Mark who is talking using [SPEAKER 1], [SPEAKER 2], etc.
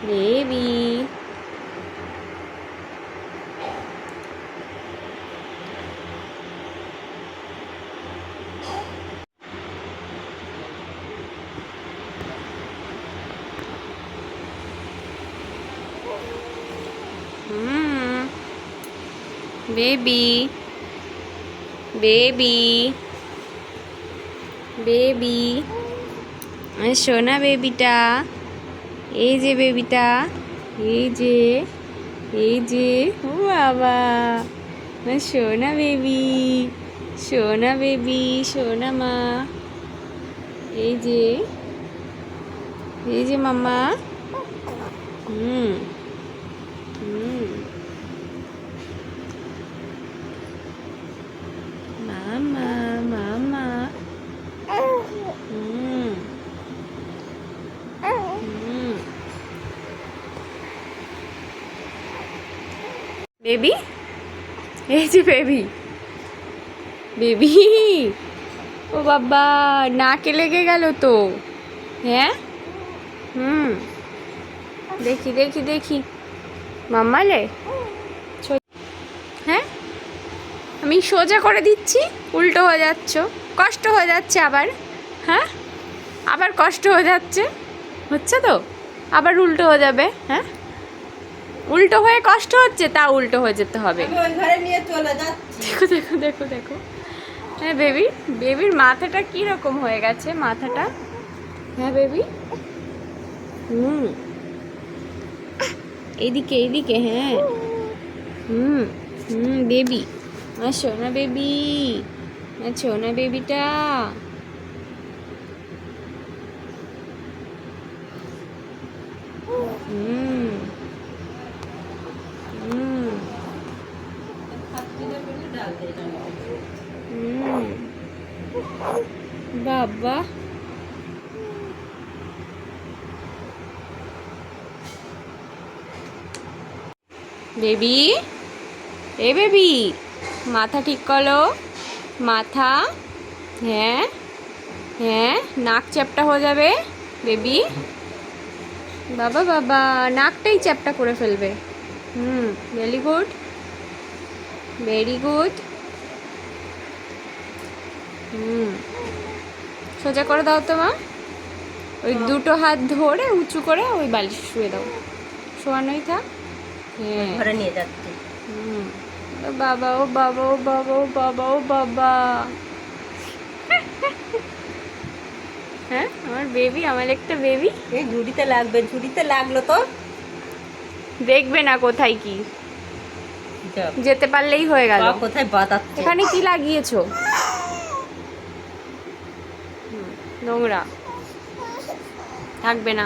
[SPEAKER 1] Baby. Baby baby baby, সোনা বেবিটা, এই যে বেবিটা, এই যে ও বাবা, সোনা বেবি, সোনা বেবি, সোনা মা, এই যে মাম্মা। হুম হুম মামা মামা। হুম হুম বেবি, এই যে বেবি, বেবি, ও বাবা নাকে লেগে গেল তো। হ্যাঁ, হুম, দেখি দেখি দেখি, মাম্মালে। হ্যাঁ, আমি সোজা করে দিচ্ছি, উল্টো হয়ে যাচ্ছ, কষ্ট হয়ে যাচ্ছে আবার। হ্যাঁ, আবার কষ্ট হয়ে যাচ্ছে, হচ্ছে তো, আবার উল্টো হয়ে যাবে। হ্যাঁ, উল্টো হয়ে কষ্ট হচ্ছে, তা উল্টো হয়ে যেতে হবে। দেখো দেখো দেখো দেখো, হ্যাঁ বেবি, বেবির মাথাটা কিরকম হয়ে গেছে মাথাটা। হ্যাঁ বেবি, হুম, এইদিকে এইদিকে, হ্যাঁ, হুম হুম বেবি, সোনা বেবি, সোনা বেবিটা। হুম হুম হুম বাবা, বেবি, এ বেবি, মাথা ঠিক করো, মাথা, হ্যাঁ হ্যাঁ, নাক চ্যাপটা হয়ে যাবে বেবি, বাবা বাবা, নাকটাই চ্যাপটা করে ফেলবে। হুম, ভেরি গুড, ভেরি গুড। হুম, সোজা করে দাও তো মা, ওই দুটো হাত ধরে উঁচু করে ওই বালিশ শুয়ে দাও, শোয়ানোই থাক। হ্যাঁ,
[SPEAKER 2] ঘরে নিয়ে যাচ্ছি।
[SPEAKER 1] হুম, ও বাবা, ও বাবা, ও বাবা, ও বাবা, ও বাবা। হ্যাঁ, আমার বেবি, আমার একটা বেবি।
[SPEAKER 2] এই ঝুড়িতে লাগবে, ঝুড়িতে লাগলো তো।
[SPEAKER 1] দেখবে না কোথায় কি, যেতে পারলেই হয়ে গেল।
[SPEAKER 2] কোথায় বাতাচ্ছে।
[SPEAKER 1] এখানে কি লাগিয়েছো? নোংরা, থাকবে না।